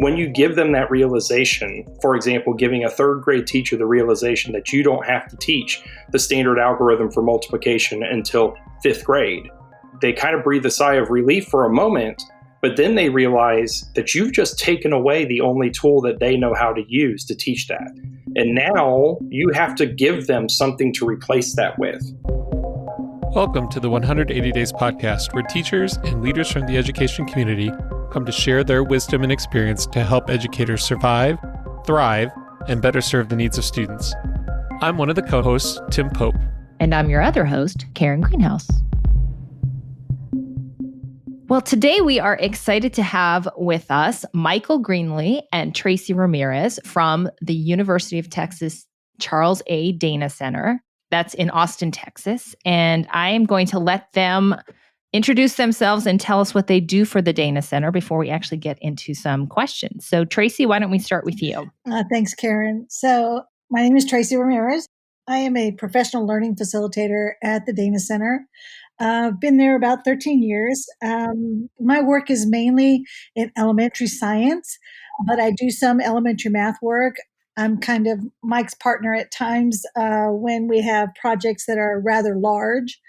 When you give them that realization, for example, giving a third grade teacher the realization that you don't have to teach the standard algorithm for multiplication until fifth grade, they kind of breathe a sigh of relief for a moment, but then they realize that you've just taken away the only tool that they know how to use to teach that. And now you have to give them something to replace that with. Welcome to the 180 Days podcast, where teachers and leaders from the education community come to share their wisdom and experience to help educators survive, thrive, and better serve the needs of students. I'm one of the co-hosts, Tim Pope. And I'm your other host, Karen Greenhouse. Well, today we are excited to have with us Michael Greenlee and Tracey Ramirez from the University of Texas Charles A. Dana Center. That's in Austin, Texas. And I am going to let them introduce themselves and tell us what they do for the Dana Center before we actually get into some questions. So Tracey, why don't we start with you? Thanks, Karen. So my name is Tracey Ramirez. I am a professional learning facilitator at the Dana Center. I've been there about 13 years. My work is mainly in elementary science, but I do some elementary math work. I'm kind of Mike's partner at times when we have projects that are rather large.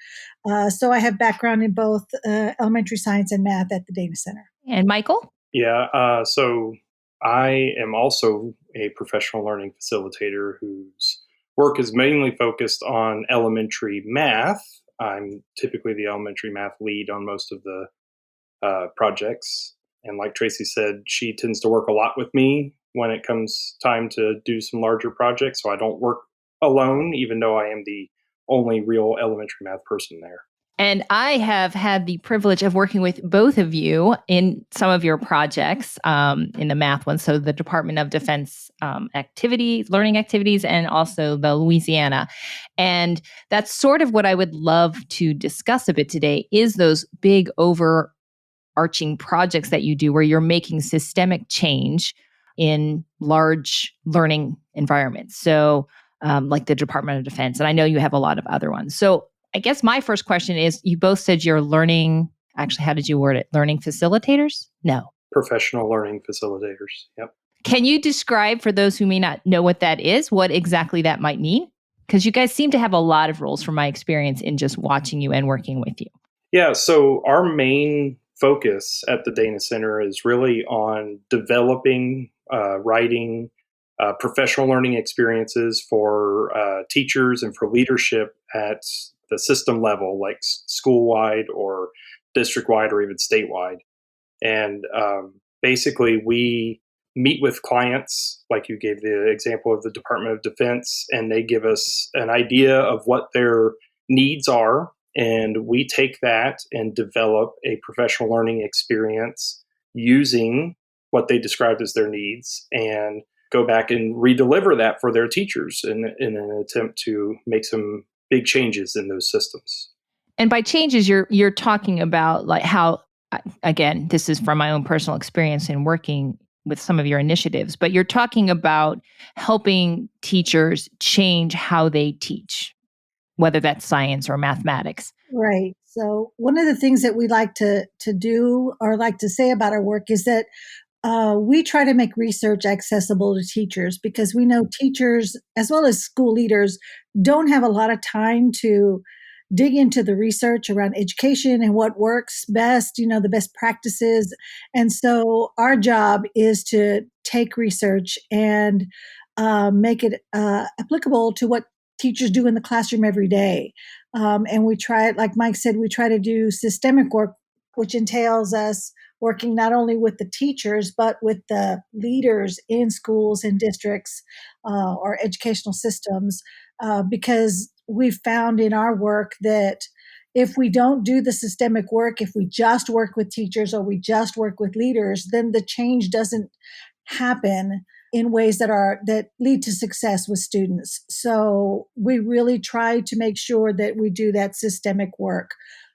So I have background in both elementary science and math at the Dana Center. And Michael? Yeah, so I am also a professional learning facilitator whose work is mainly focused on elementary math. I'm typically the elementary math lead on most of the projects. And like Tracey said, she tends to work a lot with me when it comes time to do some larger projects. So I don't work alone, even though I am the only real elementary math person there. And I have had the privilege of working with both of you in some of your projects in the math one. So the Department of Defense learning activities, and also the Louisiana. And that's sort of what I would love to discuss a bit today is those big overarching projects that you do where you're making systemic change in large learning environments. So like the Department of Defense. And I know you have a lot of other ones. So I guess my first question is, you both said you're learning, actually, how did you word it? Learning facilitators? No. Professional learning facilitators. Yep. Can you describe for those who may not know what that is, what exactly that might mean? Because you guys seem to have a lot of roles from my experience in just watching you and working with you. Yeah, so our main focus at the Dana Center is really on developing, writing professional learning experiences for teachers and for leadership at the system level, like school-wide or district-wide or even statewide. And basically, we meet with clients, like you gave the example of the Department of Defense, and they give us an idea of what their needs are. And we take that and develop a professional learning experience using what they described as their needs and go back and redeliver that for their teachers in an attempt to make some big changes in those systems. And by changes, you're talking about like how, again, this is from my own personal experience in working with some of your initiatives, but you're talking about helping teachers change how they teach, whether that's science or mathematics. Right. So one of the things that we like to do or like to say about our work is that we try to make research accessible to teachers, because we know teachers, as well as school leaders, don't have a lot of time to dig into the research around education and what works best, the best practices. And so our job is to take research and make it applicable to what teachers do in the classroom every day. And we try, like Mike said, we try to do systemic work, which entails us working not only with the teachers, but with the leaders in schools and districts or educational systems, because we've found in our work that if we don't do the systemic work, if we just work with teachers or we just work with leaders, then the change doesn't happen in ways that lead to success with students. So we really try to make sure that we do that systemic work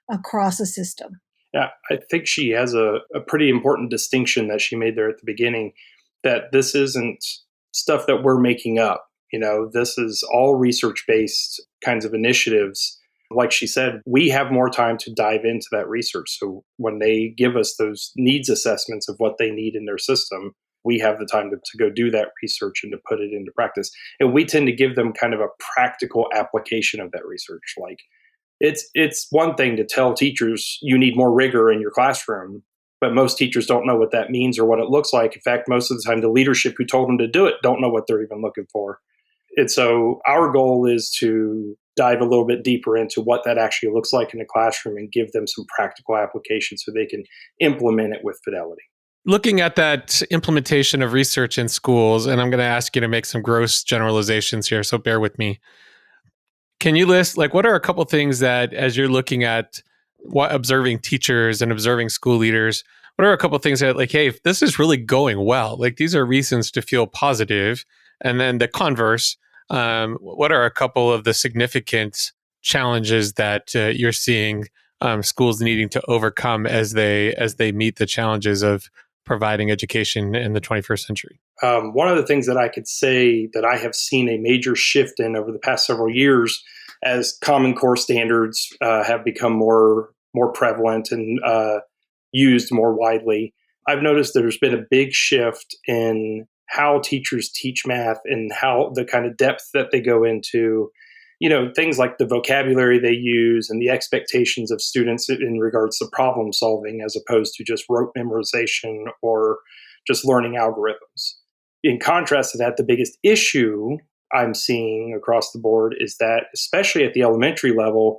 across a system. Yeah, I think she has a pretty important distinction that she made there at the beginning, that this isn't stuff that we're making up. This is all research-based kinds of initiatives. Like she said, we have more time to dive into that research. So when they give us those needs assessments of what they need in their system, we have the time to go do that research and to put it into practice. And we tend to give them kind of a practical application of that research. Like it's one thing to tell teachers you need more rigor in your classroom, but most teachers don't know what that means or what it looks like. In fact, most of the time, the leadership who told them to do it don't know what they're even looking for. And so our goal is to dive a little bit deeper into what that actually looks like in the classroom and give them some practical applications so they can implement it with fidelity. Looking at that implementation of research in schools, and I'm going to ask you to make some gross generalizations here, so bear with me. Can you list, like, what are a couple things that, as you're looking at observing teachers and observing school leaders, what are a couple things that, like, hey, if this is really going well, like, these are reasons to feel positive? And then the converse, what are a couple of the significant challenges that you're seeing schools needing to overcome as they meet the challenges of providing education in the 21st century? One of the things that I could say that I have seen a major shift in over the past several years as Common Core standards have become more prevalent and used more widely, I've noticed that there's been a big shift in how teachers teach math and how the kind of depth that they go into, things like the vocabulary they use and the expectations of students in regards to problem solving as opposed to just rote memorization or just learning algorithms. In contrast to that, the biggest issue I'm seeing across the board is that, especially at the elementary level,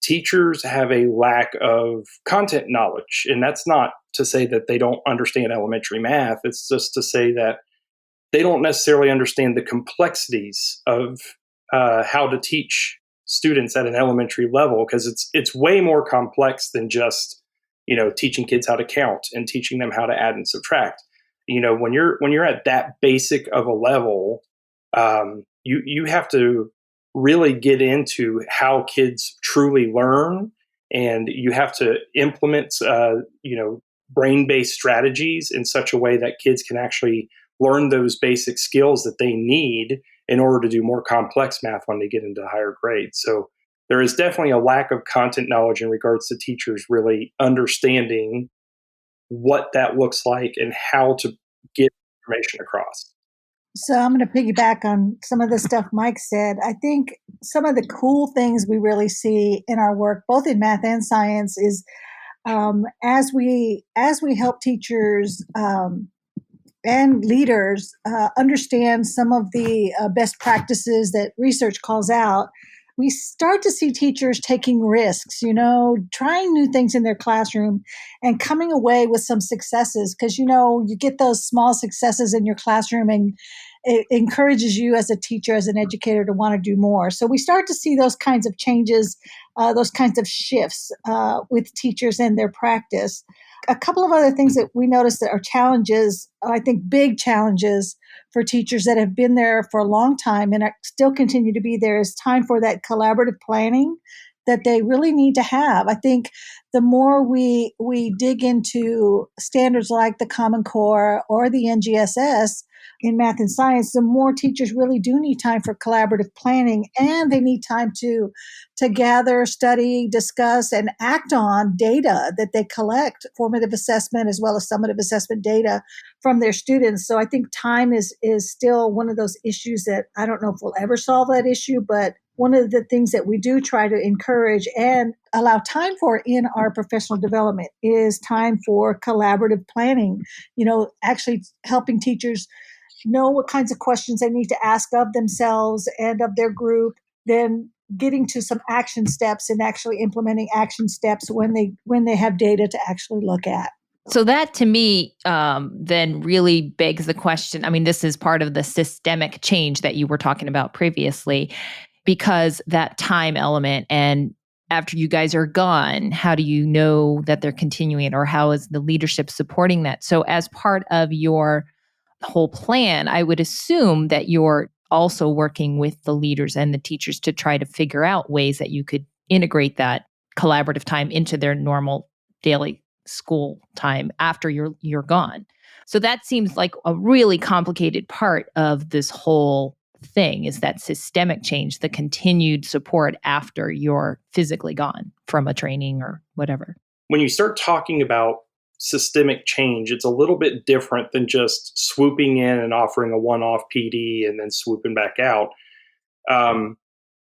teachers have a lack of content knowledge. And that's not to say that they don't understand elementary math. It's just to say that they don't necessarily understand the complexities of how to teach students at an elementary level, because it's way more complex than just teaching kids how to count and teaching them how to add and subtract. When you're at that basic of a level, you have to really get into how kids truly learn, and you have to implement brain-based strategies in such a way that kids can actually learn those basic skills that they need in order to do more complex math when they get into higher grades. So there is definitely a lack of content knowledge in regards to teachers really understanding what that looks like and how to get information across. So I'm going to piggyback on some of the stuff Mike said. I think some of the cool things we really see in our work, both in math and science, is as we help teachers and leaders understand some of the best practices that research calls out, we start to see teachers taking risks, trying new things in their classroom and coming away with some successes. Because, you get those small successes in your classroom and it encourages you as a teacher, as an educator, to want to do more. So we start to see those kinds of changes, those kinds of shifts with teachers and their practice. A couple of other things that we noticed that are challenges, I think big challenges for teachers that have been there for a long time and still continue to be there, is time for that collaborative planning that they really need to have. I think the more we dig into standards like the Common Core or the NGSS in math and science, the more teachers really do need time for collaborative planning, and they need time to gather, study, discuss, and act on data that they collect, formative assessment as well as summative assessment data from their students. So I think time is still one of those issues that I don't know if we'll ever solve that issue, but one of the things that we do try to encourage and allow time for in our professional development is time for collaborative planning, actually helping teachers know what kinds of questions they need to ask of themselves and of their group, then getting to some action steps and actually implementing action steps when they have data to actually look at. So that to me then really begs the question. I mean, this is part of the systemic change that you were talking about previously, because that time element, and after you guys are gone, how do you know that they're continuing, or how is the leadership supporting that? So as part of your whole plan, I would assume that you're also working with the leaders and the teachers to try to figure out ways that you could integrate that collaborative time into their normal daily school time after you're gone. So that seems like a really complicated part of this whole thing, is that systemic change, the continued support after you're physically gone from a training or whatever. When you start talking about systemic change, it's a little bit different than just swooping in and offering a one-off PD and then swooping back out.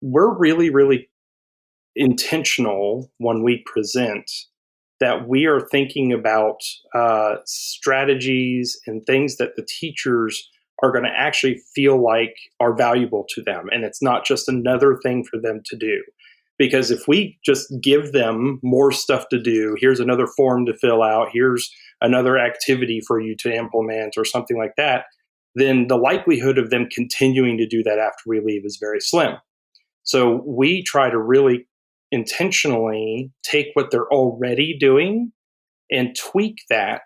We're really, really intentional when we present that we are thinking about strategies and things that the teachers are going to actually feel like are valuable to them. And it's not just another thing for them to do. Because if we just give them more stuff to do, here's another form to fill out, here's another activity for you to implement or something like that, then the likelihood of them continuing to do that after we leave is very slim. So we try to really intentionally take what they're already doing and tweak that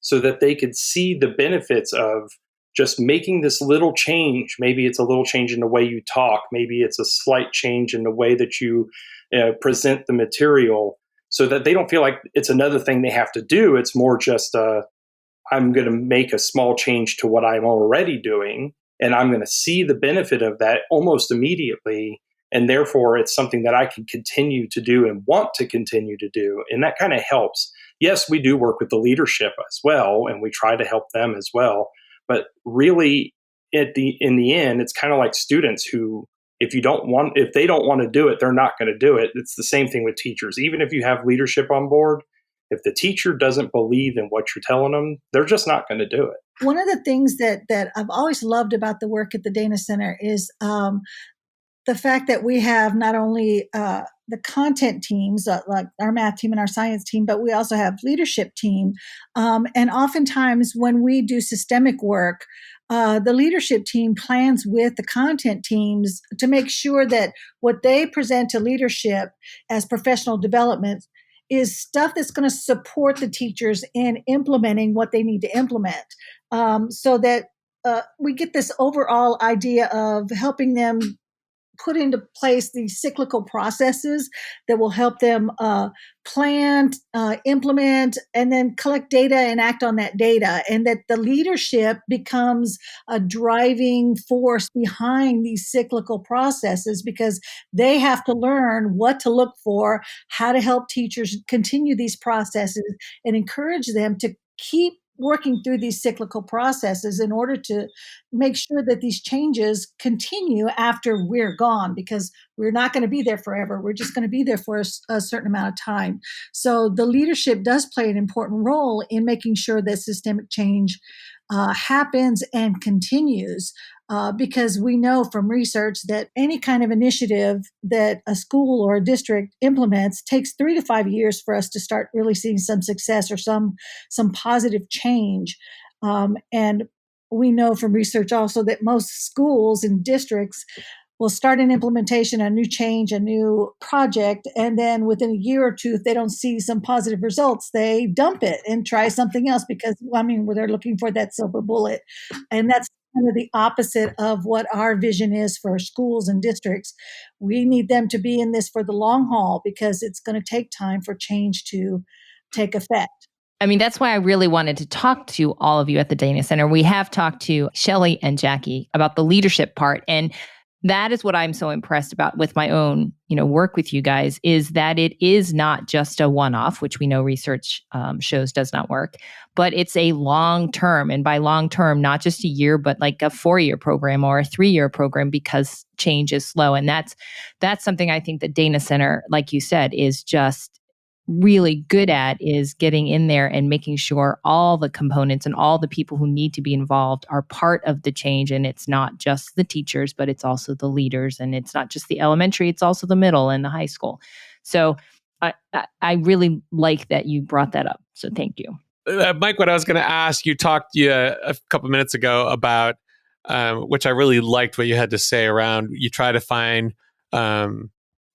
so that they could see the benefits of just making this little change. Maybe it's a little change in the way you talk. Maybe it's a slight change in the way that you present the material, so that they don't feel like it's another thing they have to do. It's more just, I'm going to make a small change to what I'm already doing, and I'm going to see the benefit of that almost immediately. And therefore, it's something that I can continue to do and want to continue to do. And that kind of helps. Yes, we do work with the leadership as well, and we try to help them as well. But really, in the end, it's kind of like students who, if they don't want to do it, they're not going to do it. It's the same thing with teachers. Even if you have leadership on board, if the teacher doesn't believe in what you're telling them, they're just not going to do it. One of the things that I've always loved about the work at the Dana Center is the fact that we have not only the content teams, like our math team and our science team, but we also have leadership team. And oftentimes when we do systemic work, the leadership team plans with the content teams to make sure that what they present to leadership as professional development is stuff that's going to support the teachers in implementing what they need to implement, so that we get this overall idea of helping them put into place these cyclical processes that will help them plan, implement, and then collect data and act on that data. And that the leadership becomes a driving force behind these cyclical processes, because they have to learn what to look for, how to help teachers continue these processes, and encourage them to keep working through these cyclical processes in order to make sure that these changes continue after we're gone, because we're not going to be there forever. We're just going to be there for a certain amount of time. So the leadership does play an important role in making sure that systemic change happens and continues, because we know from research that any kind of initiative that a school or a district implements takes 3 to 5 years for us to start really seeing some success or some positive change. And we know from research also that most schools and districts will start an implementation, a new change, a new project, and then within a year or two, if they don't see some positive results, they dump it and try something else, because, they're looking for that silver bullet. And that's kind of the opposite of what our vision is for schools and districts. We need them to be in this for the long haul, because it's going to take time for change to take effect. That's why I really wanted to talk to all of you at the Dana Center. We have talked to Shelley and Jackie about the leadership part. And that is what I'm so impressed about with my own, work with you guys, is that it is not just a one-off, which we know research shows does not work, but it's a long-term. And by long-term, not just a year, but like a 4-year program or a 3-year program, because change is slow. And that's something I think the Dana Center, like you said, is just really good at, is getting in there and making sure all the components and all the people who need to be involved are part of the change. And it's not just the teachers, but it's also the leaders. And it's not just the elementary, it's also the middle and the high school. So I really like that you brought that up. So thank you. Mike, what I was going to ask, you talked a couple minutes ago about, which I really liked what you had to say around, you try to find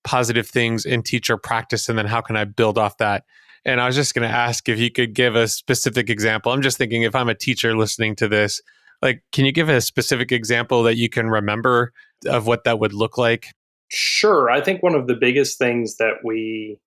positive things in teacher practice, and then how can I build off that? And I was just going to ask if you could give a specific example. I'm just thinking, if I'm a teacher listening to this, can you give a specific example that you can remember of what that would look like? Sure. I think one of the biggest things that we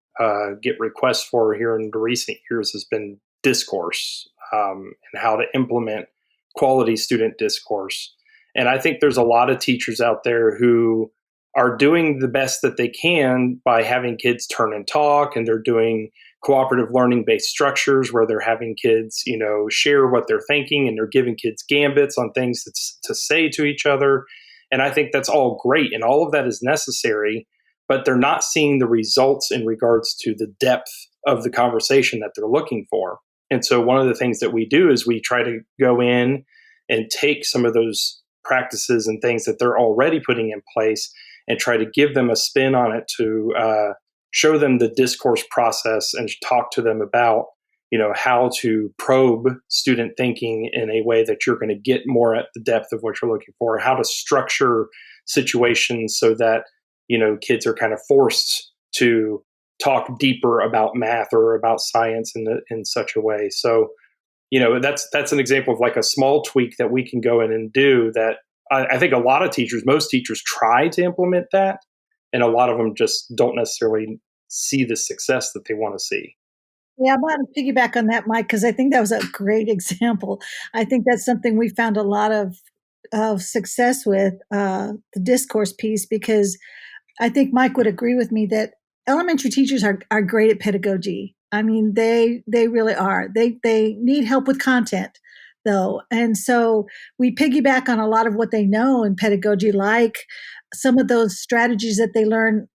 get requests for here in the recent years has been discourse, and how to implement quality student discourse. And I think there's a lot of teachers out there who are doing the best that they can by having kids turn and talk, and they're doing cooperative learning based structures where they're having kids, share what they're thinking, and they're giving kids gambits on things to say to each other. And I think that's all great, and all of that is necessary, but they're not seeing the results in regards to the depth of the conversation that they're looking for. And so one of the things that we do is we try to go in and take some of those practices and things that they're already putting in place and try to give them a spin on it to show them the discourse process and talk to them about, how to probe student thinking in a way that you're going to get more at the depth of what you're looking for, how to structure situations so that, kids are kind of forced to talk deeper about math or about science in such a way. So, that's an example of like a small tweak that we can go in and do that I think most teachers try to implement that, and a lot of them just don't necessarily see the success that they want to see. Yeah, I want to piggyback on that, Mike, because I think that was a great example. I think that's something we found a lot of success with, the discourse piece, because I think Mike would agree with me that elementary teachers are great at pedagogy. I mean, they really are. They need help with content, though. And so we piggyback on a lot of what they know in pedagogy, like some of those strategies that they learn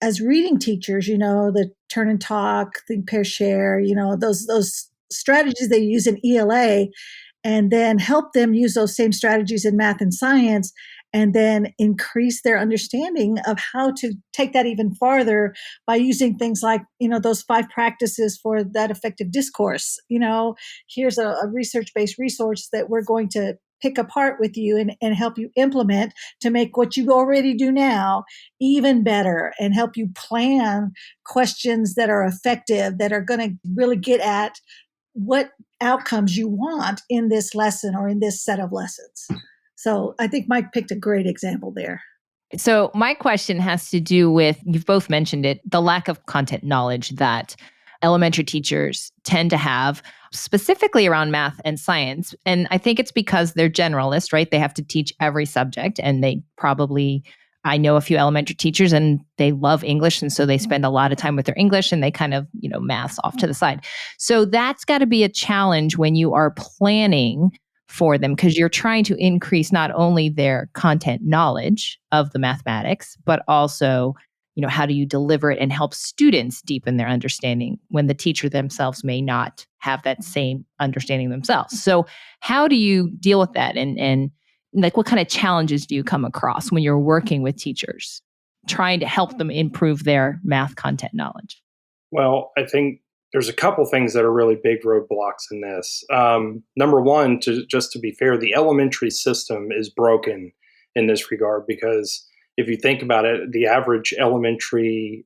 as reading teachers, the turn and talk, think, pair, share, those strategies they use in ELA, and then help them use those same strategies in math and science, and then increase their understanding of how to take that even farther by using things like, those 5 practices for that effective discourse. Here's a research-based resource that we're going to pick apart with you and help you implement to make what you already do now even better, and help you plan questions that are effective, that are going to really get at what outcomes you want in this lesson or in this set of lessons. So I think Mike picked a great example there. So my question has to do with, you've both mentioned it, the lack of content knowledge that elementary teachers tend to have, specifically around math and science. And I think it's because they're generalists, right? They have to teach every subject, and I know a few elementary teachers and they love English. And so they spend a lot of time with their English, and they kind of, math's off to the side. So that's got to be a challenge when you are planning for them, because you're trying to increase not only their content knowledge of the mathematics, but also, how do you deliver it and help students deepen their understanding when the teacher themselves may not have that same understanding themselves. So how do you deal with that? And like, what kind of challenges do you come across when you're working with teachers, trying to help them improve their math content knowledge? Well, I think there's a couple things that are really big roadblocks in this. Number one, just to be fair, the elementary system is broken in this regard, because if you think about it, the average elementary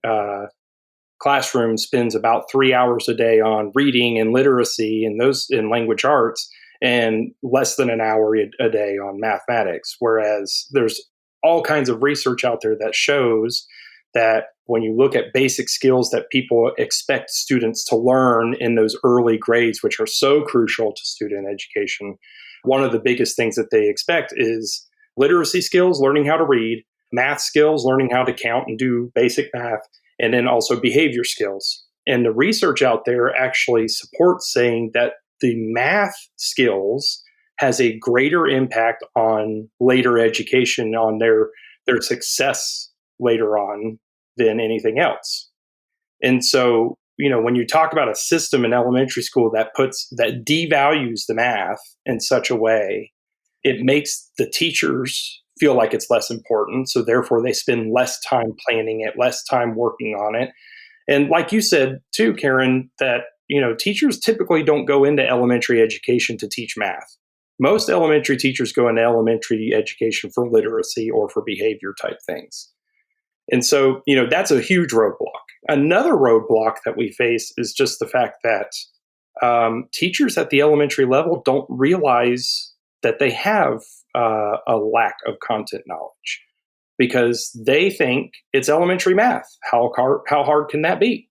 classroom spends about 3 hours a day on reading and literacy and those in language arts, and less than an hour a day on mathematics. Whereas there's all kinds of research out there that shows that when you look at basic skills that people expect students to learn in those early grades, which are so crucial to student education, one of the biggest things that they expect is literacy skills, learning how to read, math skills, learning how to count and do basic math, and then also behavior skills. And the research out there actually supports saying that the math skills has a greater impact on later education, on their success later on, than anything else. And so, when you talk about a system in elementary school that devalues the math in such a way, it makes the teachers feel like it's less important. So therefore they spend less time planning it, less time working on it. And like you said too, Karen, that, teachers typically don't go into elementary education to teach math. Most elementary teachers go into elementary education for literacy or for behavior type things. And so, that's a huge roadblock. Another roadblock that we face is just the fact that teachers at the elementary level don't realize that they have a lack of content knowledge, because they think it's elementary math. How hard can that be?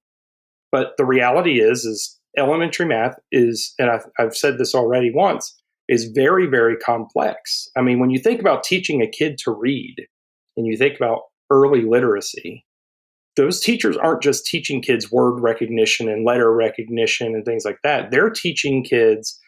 But the reality is elementary math is, and I've said this already once, is very, very complex. I mean, when you think about teaching a kid to read and you think about early literacy, those teachers aren't just teaching kids word recognition and letter recognition and things like that. They're teaching kids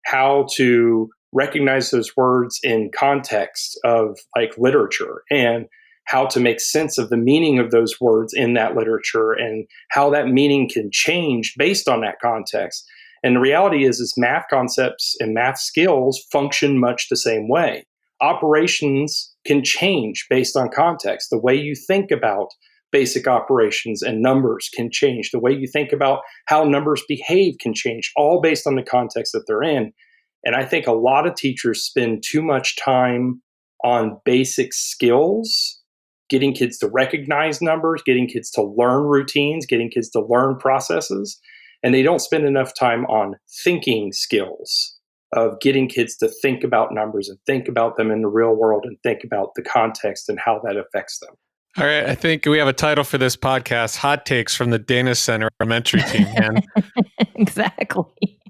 how to recognize those words in context of like literature, and how to make sense of the meaning of those words in that literature, and how that meaning can change based on that context. And the reality is math concepts and math skills function much the same way. Operations can change based on context. The way you think about basic operations and numbers can change. The way you think about how numbers behave can change, all based on the context that they're in. And I think a lot of teachers spend too much time on basic skills, getting kids to recognize numbers, getting kids to learn routines, getting kids to learn processes. And they don't spend enough time on thinking skills of getting kids to think about numbers and think about them in the real world and think about the context and how that affects them. All right, I think we have a title for this podcast: Hot Takes from the Dana Center Elementary Team. Exactly.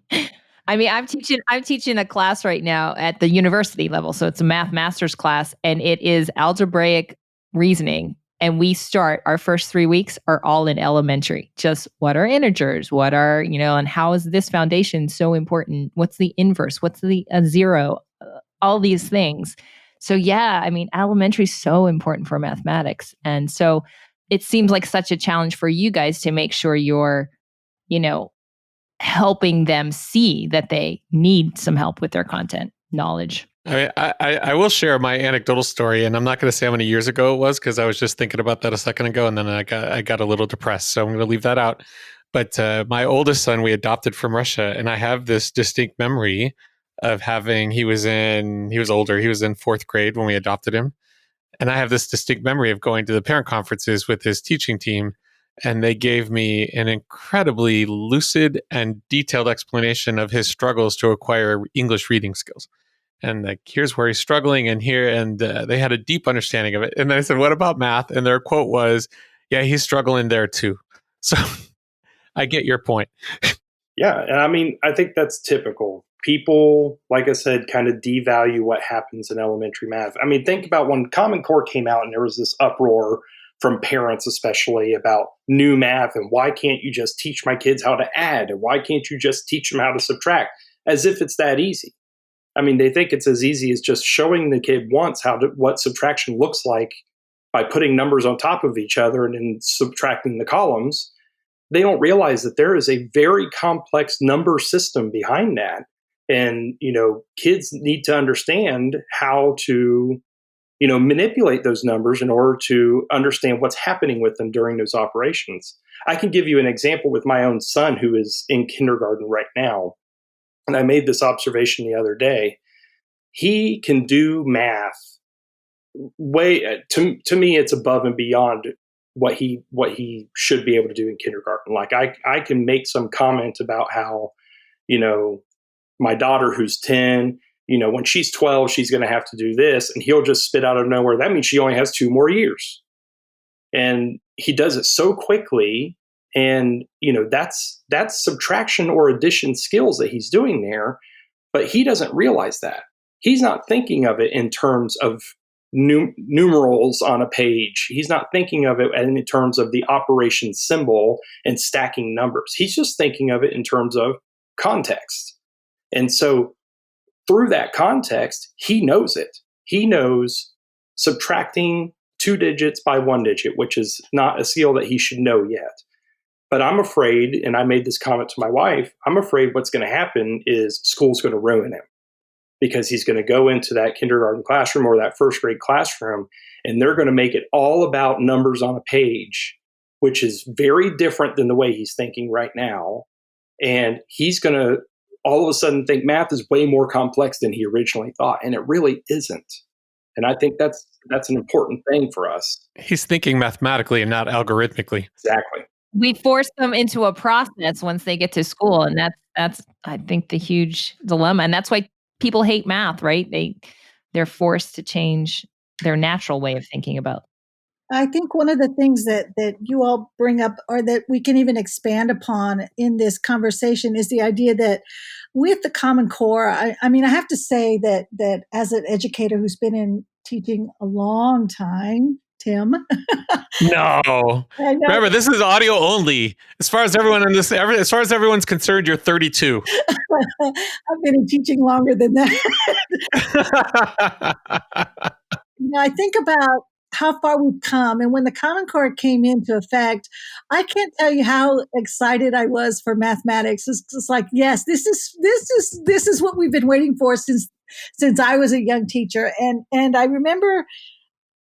I mean, I'm teaching a class right now at the university level. So it's a math master's class, and it is algebraic reasoning. And we start, our first 3 weeks are all in elementary. Just what are integers? What are, and how is this foundation so important? What's the inverse? What's the zero? All these things. So yeah, I mean, elementary is so important for mathematics. And so it seems like such a challenge for you guys to make sure you're, helping them see that they need some help with their content knowledge. I will share my anecdotal story, and I'm not going to say how many years ago it was, because I was just thinking about that a second ago, and then I got a little depressed, so I'm going to leave that out. But my oldest son, we adopted from Russia, and I have this distinct memory of having, he was older, he was in 4th grade when we adopted him. And I have this distinct memory of going to the parent conferences with his teaching team, and they gave me an incredibly lucid and detailed explanation of his struggles to acquire English reading skills. And like, here's where he's struggling, and they had a deep understanding of it. And then I said, what about math? And their quote was, yeah, he's struggling there too. So I get your point. Yeah. And I mean, I think that's typical. People, like I said, kind of devalue what happens in elementary math. I mean, think about when Common Core came out and there was this uproar from parents, especially about new math, and why can't you just teach my kids how to add? And why can't you just teach them how to subtract? As if it's that easy. I mean, they think it's as easy as just showing the kid once what subtraction looks like by putting numbers on top of each other and then subtracting the columns. They don't realize that there is a very complex number system behind that. And, kids need to understand how to, manipulate those numbers in order to understand what's happening with them during those operations. I can give you an example with my own son, who is in kindergarten right now. And I made this observation the other day. He can do math way, to me, it's above and beyond what he should be able to do in kindergarten. Like I can make some comment about how, my daughter who's 10, when she's 12, she's going to have to do this. And he'll just spit out of nowhere, that means she only has 2 more years. And he does it so quickly. And, that's subtraction or addition skills that he's doing there. But he doesn't realize that. He's not thinking of it in terms of numerals on a page. He's not thinking of it in terms of the operation symbol and stacking numbers. He's just thinking of it in terms of context. And so through that context, he knows it. He knows subtracting 2 digits by 1 digit, which is not a skill that he should know yet. But I'm afraid, and I made this comment to my wife, I'm afraid what's going to happen is school's going to ruin him, because he's going to go into that kindergarten classroom or that 1st grade classroom, and they're going to make it all about numbers on a page, which is very different than the way he's thinking right now. And he's going to all of a sudden think math is way more complex than he originally thought, and it really isn't. And I think that's an important thing for us. He's thinking mathematically and not algorithmically. Exactly. We force them into a process once they get to school, and that's I think the huge dilemma, and that's why people hate math, right? They're forced to change their natural way of thinking about. I think one of the things that you all bring up, or that we can even expand upon in this conversation, is the idea that with the Common Core, I mean, I have to say that as an educator who's been in teaching a long time, Tim. No. I know. Remember, this is audio only. As far as everyone's concerned, you're 32. I've been in teaching longer than that. I think about how far we've come. And when the Common Core came into effect, I can't tell you how excited I was for mathematics. It's just like, yes, this is what we've been waiting for since I was a young teacher. And I remember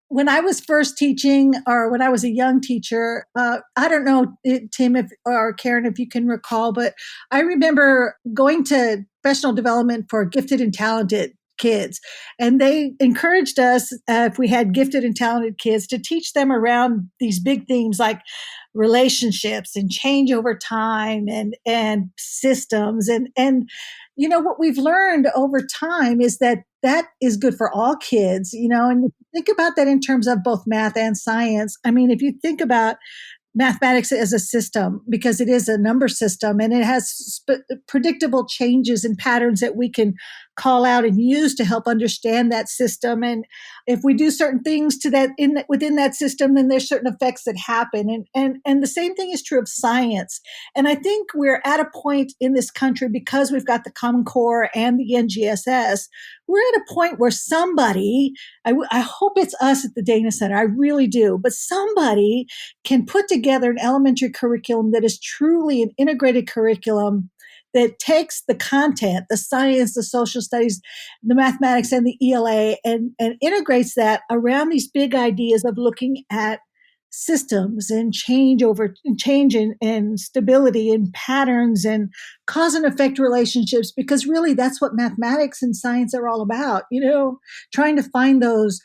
when I was first teaching, or when I was a young teacher, I don't know, Tim or Karen, if you can recall, but I remember going to professional development for gifted and talented kids. And they encouraged us, if we had gifted and talented kids, to teach them around these big themes like relationships and change over time and systems. And what we've learned over time is that is good for all kids, and think about that in terms of both math and science. I mean, if you think about mathematics as a system, because it is a number system and it has predictable changes and patterns that we can call out and use to help understand that system. And if we do certain things to that within that system, then there's certain effects that happen. And the same thing is true of science. And I think we're at a point in this country, because we've got the Common Core and the NGSS, we're at a point where somebody, I hope it's us at the Dana Center, I really do, but somebody can put together an elementary curriculum that is truly an integrated curriculum that takes the content, the science, the social studies, the mathematics, and the ELA, and integrates that around these big ideas of looking at systems and change and stability and patterns and cause and effect relationships, because really that's what mathematics and science are all about, trying to find those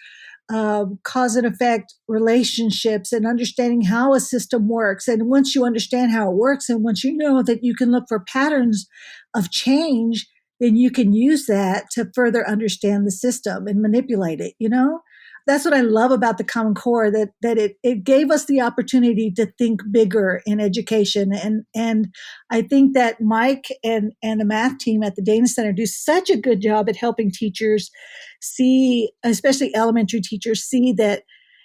cause and effect relationships and understanding how a system works. And once you understand how it works, and once you know that you can look for patterns of change, then you can use that to further understand the system and manipulate it, That's what I love about the Common Core, that it gave us the opportunity to think bigger in education. And I think that Mike and the math team at the Dana Center do such a good job at helping teachers see, especially elementary teachers, see that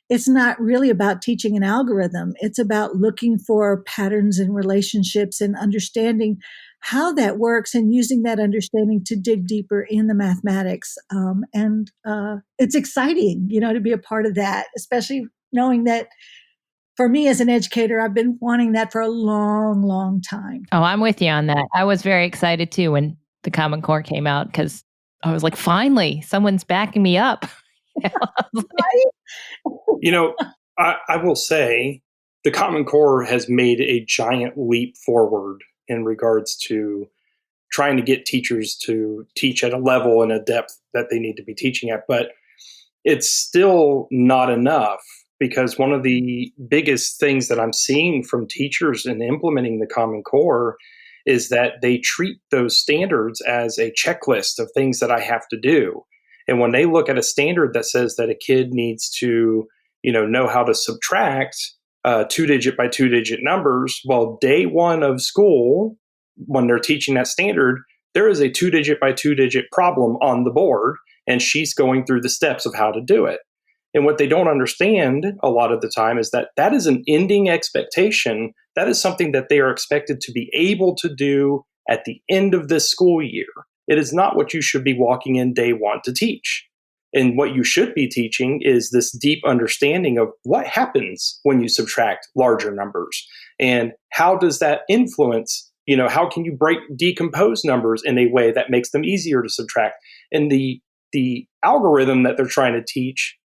it's not really about teaching an algorithm. It's about looking for patterns and relationships and understanding how that works, and using that understanding to dig deeper in the mathematics. And it's exciting, to be a part of that, especially knowing that for me as an educator, I've been wanting that for a long, long time. Oh, I'm with you on that. I was very excited too when the Common Core came out, because I was like, finally, someone's backing me up. I will say the Common Core has made a giant leap forward in regards to trying to get teachers to teach at a level and a depth that they need to be teaching at. But it's still not enough, because one of the biggest things that I'm seeing from teachers in implementing the Common Core is that they treat those standards as a checklist of things that I have to do. And when they look at a standard that says that a kid needs to, know how to subtract 2-digit by 2-digit numbers, well, day one of school, when they're teaching that standard, there is a 2-digit by 2-digit problem on the board, and she's going through the steps of how to do it. And what they don't understand a lot of the time is that that is an ending expectation. That is something that they are expected to be able to do at the end of this school year. It is not what you should be walking in day one to teach. And what you should be teaching is this deep understanding of what happens when you subtract larger numbers, and how does that influence, how can you decompose numbers in a way that makes them easier to subtract? And the algorithm that they're trying to teach,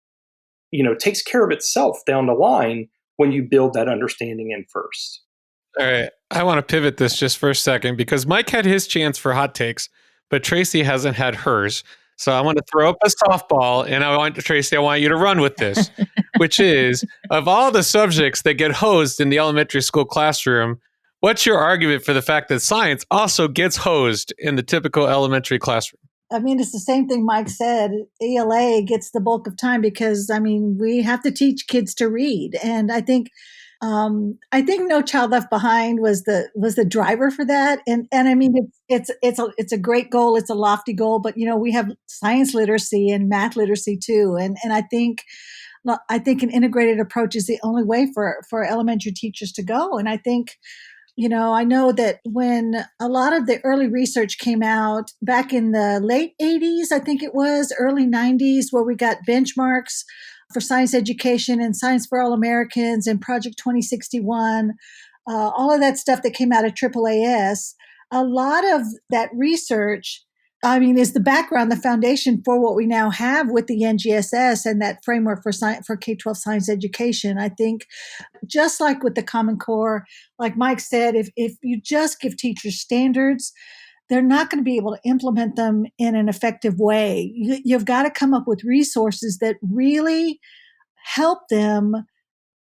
takes care of itself down the line when you build that understanding in first. All right. I want to pivot this just for a second, because Mike had his chance for hot takes, but Tracey hasn't had hers. So I want to throw up a softball, and Tracey, I want you to run with this, which is, of all the subjects that get hosed in the elementary school classroom, what's your argument for the fact that science also gets hosed in the typical elementary classroom? I mean, it's the same thing Mike said. ELA gets the bulk of time because, we have to teach kids to read. And I think No Child Left Behind was the driver for that. And it's a great goal. It's a lofty goal, but we have science literacy and math literacy too. And I think I think an integrated approach is the only way for elementary teachers to go. And I think, I know that when a lot of the early research came out back in the late 80s, I think it was, early 90s, where we got benchmarks for science education and Science for All Americans and Project 2061, all of that stuff that came out of AAAS, a lot of that research, is the background, the foundation for what we now have with the NGSS and that framework for K-12 science education. I think just like with the Common Core, like Mike said, if you just give teachers standards, they're not going to be able to implement them in an effective way. You've got to come up with resources that really help them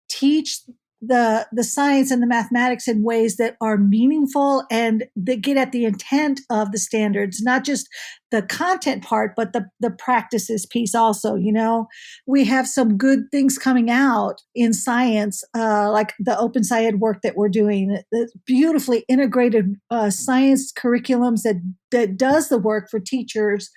teach the science and the mathematics in ways that are meaningful and that get at the intent of the standards, not just the content part, but the practices piece also. We have some good things coming out in science, like the Open Science work that we're doing, the beautifully integrated science curriculums that does the work for teachers,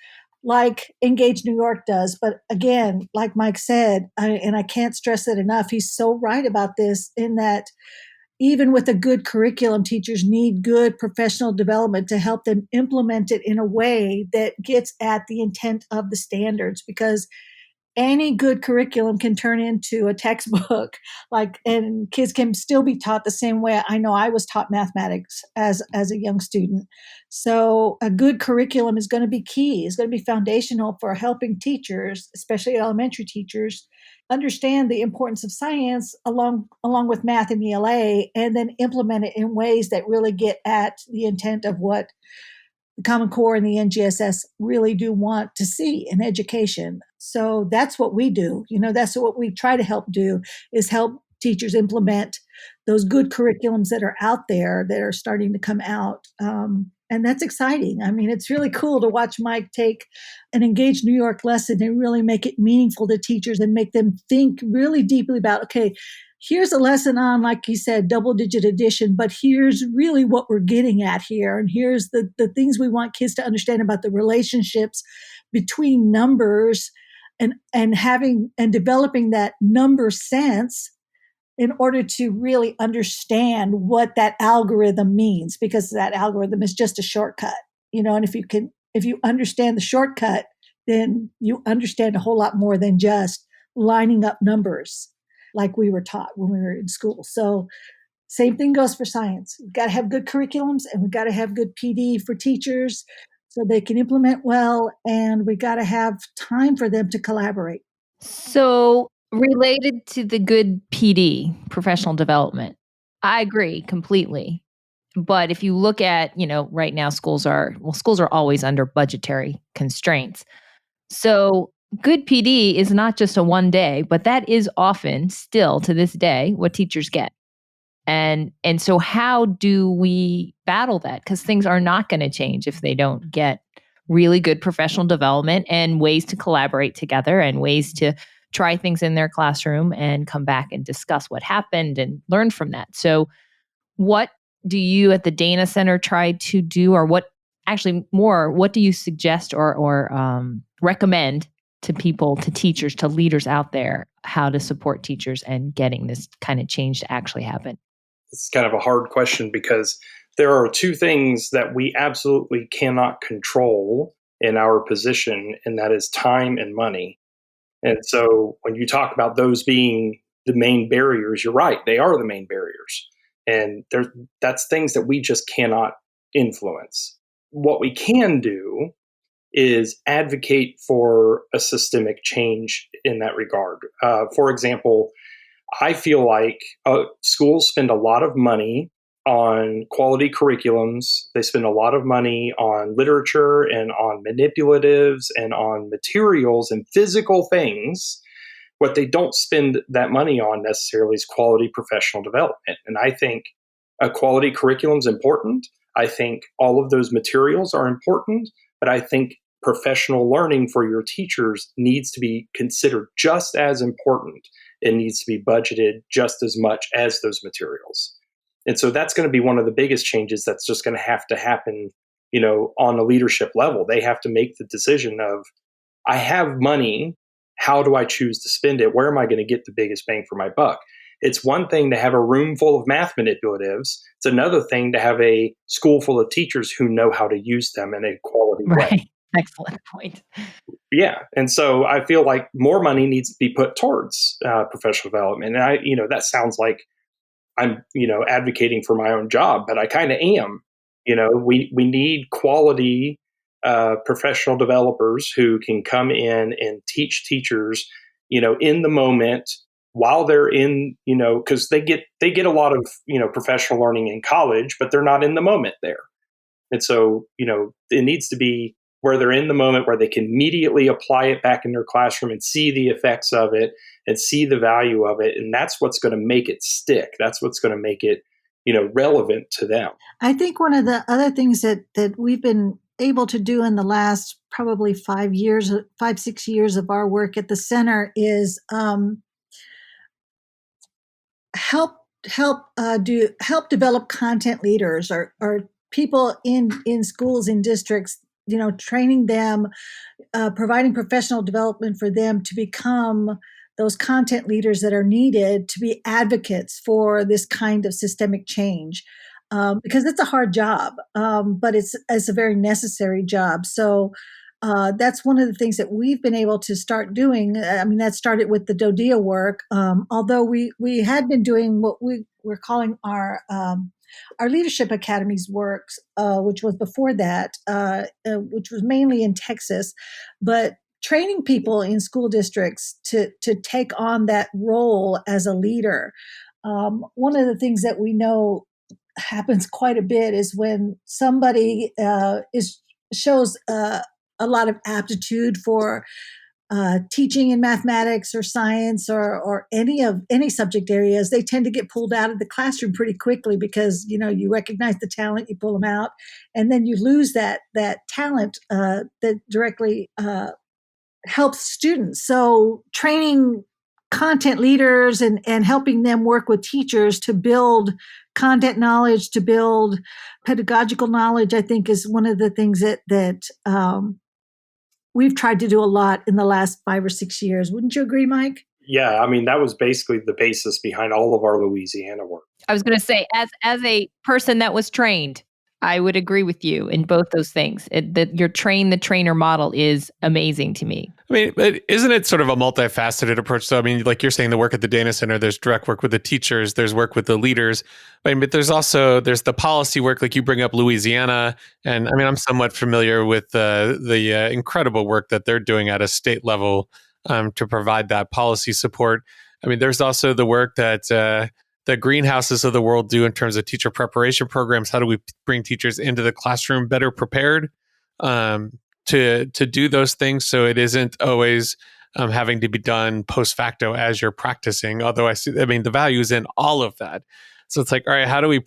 like Engage New York does. But again, like Mike said, and I can't stress it enough, he's so right about this, in that even with a good curriculum, teachers need good professional development to help them implement it in a way that gets at the intent of the standards, because any good curriculum can turn into a textbook, and kids can still be taught the same way I know I was taught mathematics as a young student. So a good curriculum is going to be key, is going to be foundational for helping teachers, especially elementary teachers, understand the importance of science along with math and ELA, and then implement it in ways that really get at the intent of what the Common Core and the NGSS really do want to see in education. So that's what we do. That's what we try to help do, is help teachers implement those good curriculums that are out there, that are starting to come out. And that's exciting. It's really cool to watch Mike take an Engage New York lesson and really make it meaningful to teachers and make them think really deeply about, okay, here's a lesson on, like you said, double-digit addition, but here's really what we're getting at here. And here's the things we want kids to understand about the relationships between numbers, and having and developing that number sense in order to really understand what that algorithm means, because that algorithm is just a shortcut, and if you understand the shortcut, then you understand a whole lot more than just lining up numbers like we were taught when we were in school. So same thing goes for science. We've got to have good curriculums, and we've got to have good PD for teachers so they can implement well, and we got to have time for them to collaborate. So related to the good PD, professional development, I agree completely. But if you look at, right now schools are always under budgetary constraints. So good PD is not just a one day, but that is often still to this day what teachers get. And so how do we battle that? Because things are not going to change if they don't get really good professional development and ways to collaborate together and ways to try things in their classroom and come back and discuss what happened and learn from that. So what do you at the Dana Center try to do, or what do you suggest or recommend to people, to teachers, to leaders out there, how to support teachers and getting this kind of change to actually happen? It's kind of a hard question, because there are two things that we absolutely cannot control in our position, and that is time and money. And so when you talk about those being the main barriers, you're right, they are the main barriers. And that's things that we just cannot influence. What we can do is advocate for a systemic change in that regard. For example, I feel like schools spend a lot of money on quality curriculums. They spend a lot of money on literature and on manipulatives and on materials and physical things. What they don't spend that money on necessarily is quality professional development. And I think a quality curriculum is important. I think all of those materials are important, but I think professional learning for your teachers needs to be considered just as important. It needs to be budgeted just as much as those materials. And so that's going to be one of the biggest changes that's just going to happen, on a leadership level. They have to make the decision of, I have money, how do I choose to spend it? Where am I going to get the biggest bang for my buck? It's one thing to have a room full of math manipulatives. It's another thing to have a school full of teachers who know how to use them in a quality way. Right. Excellent point. Yeah. And so I feel like more money needs to be put towards professional development. And that sounds like I'm, advocating for my own job, but I kind of am. We need quality professional developers who can come in and teach teachers, in the moment while they're in, because they get a lot of, professional learning in college, but they're not in the moment there. And so, it needs to be where they're in the moment, where they can immediately apply it back in their classroom and see the effects of it and see the value of it. And that's what's going to make it stick. That's what's going to make it, relevant to them. I think one of the other things that we've been able to do in the last probably 5, 6 years of our work at the center is help develop content leaders or people in schools, in districts, training them, providing professional development for them to become those content leaders that are needed to be advocates for this kind of systemic change. Because it's a hard job, but it's a very necessary job. So that's one of the things that we've been able to start doing. I mean, that started with the DODEA work, although we had been doing what we're calling our Leadership Academies works, which was before that, which was mainly in Texas, but training people in school districts to take on that role as a leader. One of the things that we know happens quite a bit is when somebody shows a lot of aptitude for teaching in mathematics or science or any subject areas, they tend to get pulled out of the classroom pretty quickly because you recognize the talent, you pull them out, and then you lose that talent that directly helps students. So training content leaders and helping them work with teachers to build content knowledge, to build pedagogical knowledge, I think is one of the things that we've tried to do a lot in the last 5 or 6 years. Wouldn't you agree, Mike? Yeah, I mean, that was basically the basis behind all of our Louisiana work. I was going to say, as a person that was trained, I would agree with you in both those things. That your train the trainer model is amazing to me. I mean, but isn't it sort of a multifaceted approach? So, I mean, like you're saying, the work at the Dana Center, there's direct work with the teachers, there's work with the leaders. I mean, but there's the policy work, like you bring up Louisiana. And I mean, I'm somewhat familiar with the incredible work that they're doing at a state level to provide that policy support. I mean, there's also the work that the greenhouses of the world do in terms of teacher preparation programs. How do we bring teachers into the classroom better prepared to do those things, so it isn't always having to be done post facto as you're practicing? Although the value is in all of that. So it's like, all right, how do we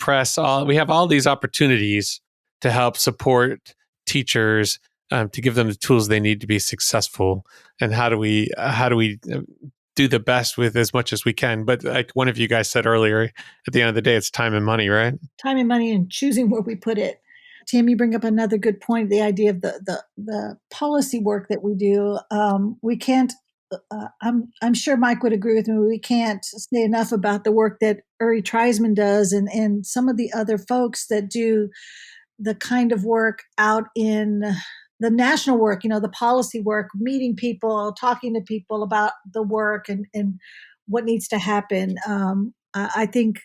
we have all these opportunities to help support teachers, to give them the tools they need to be successful, and how do we do the best with as much as we can? But like one of you guys said earlier, at the end of the day, it's time and money, right? Time and money, and choosing where we put it. Tim, you bring up another good point, the idea of the policy work that we do. We can't, I'm sure Mike would agree with me, we can't say enough about the work that Uri Treisman does and some of the other folks that do the kind of work out in the national work, the policy work, meeting people, talking to people about the work and what needs to happen. I think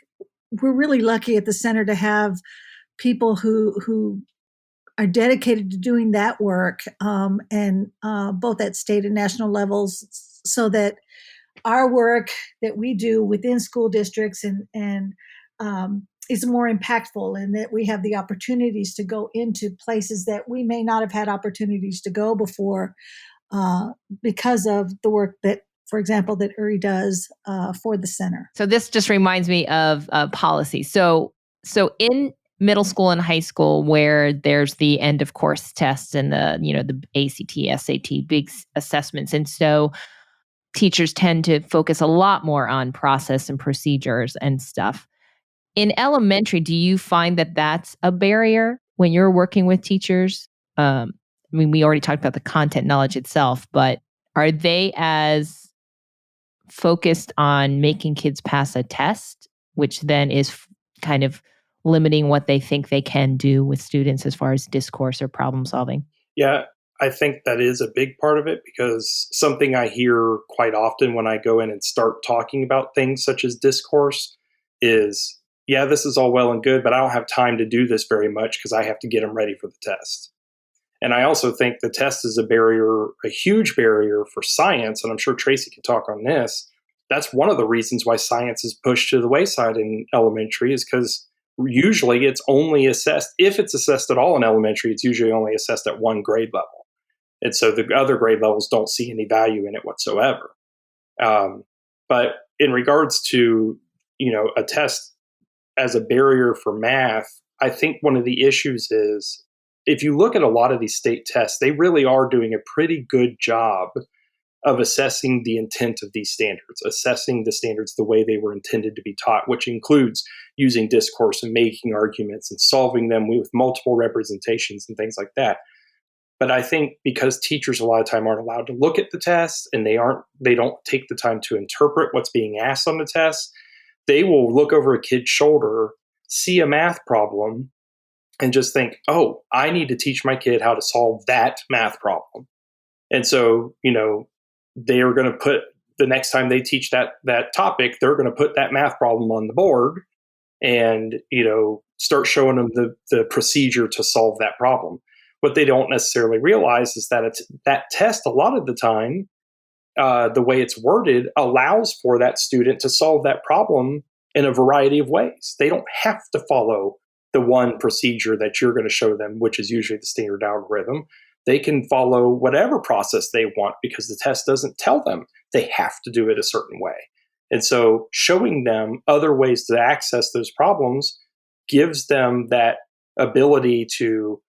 we're really lucky at the center to have people who are dedicated to doing that work, and both at state and national levels, so that our work that we do within school districts and is more impactful, and that we have the opportunities to go into places that we may not have had opportunities to go before because of the work that, for example, that Uri does for the center. So this just reminds me of policy. So in middle school and high school, where there's the end of course tests and the ACT, SAT, big assessments, and so teachers tend to focus a lot more on process and procedures and stuff. In elementary, do you find that that's a barrier when you're working with teachers? I mean, we already talked about the content knowledge itself, but are they as focused on making kids pass a test, which then is kind of limiting what they think they can do with students as far as discourse or problem solving? Yeah, I think that is a big part of it, because something I hear quite often when I go in and start talking about things such as discourse is, yeah, this is all well and good, but I don't have time to do this very much because I have to get them ready for the test. And I also think the test is a barrier, a huge barrier for science. And I'm sure Tracy can talk on this. That's one of the reasons why science is pushed to the wayside in elementary, is because usually it's only assessed, if it's assessed at all in elementary, it's usually only assessed at one grade level. And so the other grade levels don't see any value in it whatsoever. But in regards to, a test as a barrier for math, I think one of the issues is, if you look at a lot of these state tests, they really are doing a pretty good job of assessing the intent of these standards, assessing the standards the way they were intended to be taught, which includes using discourse and making arguments and solving them with multiple representations and things like that. But I think because teachers a lot of time aren't allowed to look at the test, and they don't take the time to interpret what's being asked on the test, they will look over a kid's shoulder, see a math problem, and just think, oh, I need to teach my kid how to solve that math problem. And so, they are going to put, the next time they teach that topic, they're going to put that math problem on the board and, start showing them the procedure to solve that problem. What they don't necessarily realize is that that test, a lot of the time, the way it's worded, allows for that student to solve that problem in a variety of ways. They don't have to follow the one procedure that you're going to show them, which is usually the standard algorithm. They can follow whatever process they want, because the test doesn't tell them they have to do it a certain way. And so showing them other ways to access those problems gives them that ability to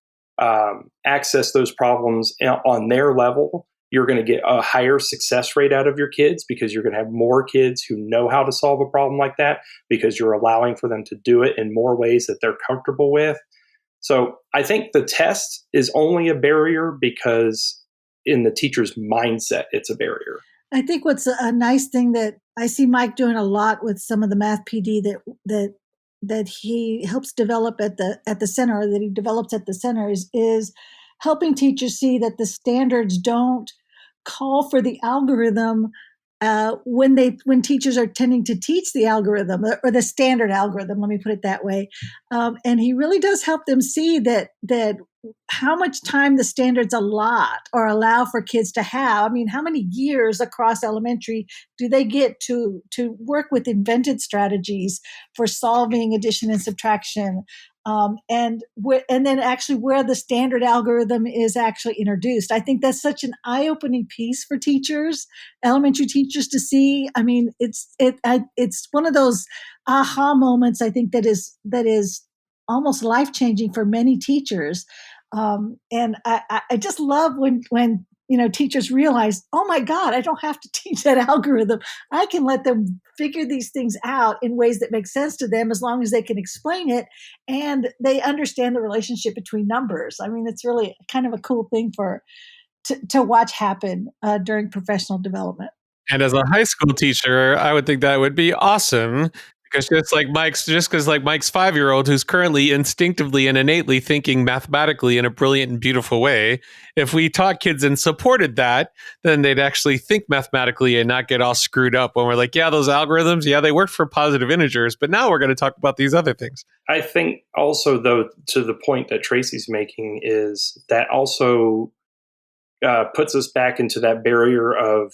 access those problems on their level. You're going to get a higher success rate out of your kids, because you're going to have more kids who know how to solve a problem like that, because you're allowing for them to do it in more ways that they're comfortable with. So I think the test is only a barrier because in the teacher's mindset, it's a barrier. I think what's a nice thing that I see Mike doing a lot with some of the math PD that he helps develop at the center, or that he develops at the center, is helping teachers see that the standards don't call for the algorithm when teachers are tending to teach the algorithm, or the standard algorithm, let me put it that way. And he really does help them see that how much time the standards allot or allow for kids to have. I mean, how many years across elementary do they get to work with invented strategies for solving addition and subtraction? And then actually where the standard algorithm is actually introduced. I think that's such an eye-opening piece for teachers, elementary teachers, to see. I mean, it's one of those aha moments, I think, that is almost life-changing for many teachers. And I just love when teachers realize, oh my God, I don't have to teach that algorithm. I can let them figure these things out in ways that make sense to them, as long as they can explain it and they understand the relationship between numbers. I mean, it's really kind of a cool thing to watch happen during professional development. And as a high school teacher, I would think that would be awesome. Because just like Mike's 5-year-old, who's currently instinctively and innately thinking mathematically in a brilliant and beautiful way, if we taught kids and supported that, then they'd actually think mathematically and not get all screwed up when we're like, yeah, those algorithms, yeah, they work for positive integers, but now we're going to talk about these other things. I think also, though, to the point that Tracy's making, is that also puts us back into that barrier of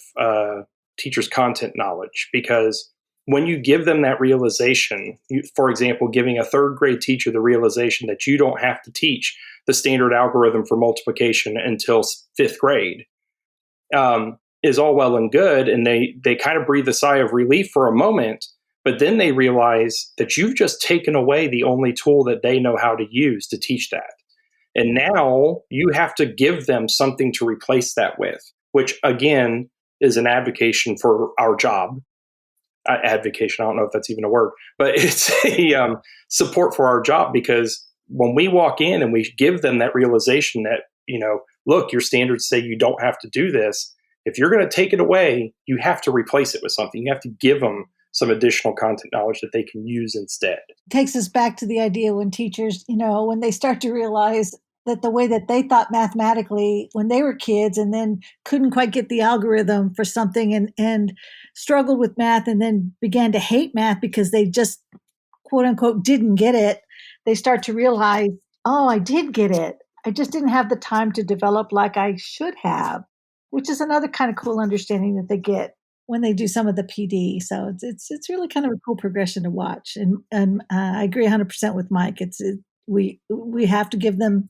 teachers' content knowledge, because when you give them that realization, for example, giving a third grade teacher the realization that you don't have to teach the standard algorithm for multiplication until fifth grade, is all well and good. And they kind of breathe a sigh of relief for a moment, but then they realize that you've just taken away the only tool that they know how to use to teach that. And now you have to give them something to replace that with, which again is an advocation for our job. Advocation, I don't know if that's even a word, but it's a support for our job, because when we walk in and we give them that realization that, look, your standards say you don't have to do this. If you're going to take it away, you have to replace it with something. You have to give them some additional content knowledge that they can use instead. Takes us back to the idea when teachers, when they start to realize that the way that they thought mathematically when they were kids and then couldn't quite get the algorithm for something and struggled with math and then began to hate math because they just, quote unquote, didn't get it, they start to realize, oh, I did get it. I just didn't have the time to develop like I should have, which is another kind of cool understanding that they get when they do some of the PD. So it's really kind of a cool progression to watch. And I agree 100% with Mike. We have to give them,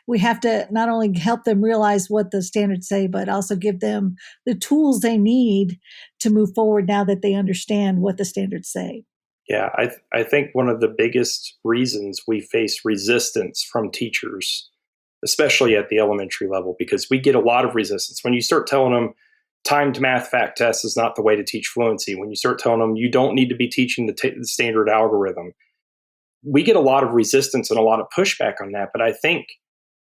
we have to not only help them realize what the standards say, but also give them the tools they need to move forward now that they understand what the standards say. Yeah, I think one of the biggest reasons we face resistance from teachers, especially at the elementary level, because we get a lot of resistance. When you start telling them timed math fact test is not the way to teach fluency, when you start telling them you don't need to be teaching the standard algorithm, we get a lot of resistance and a lot of pushback on that. But I think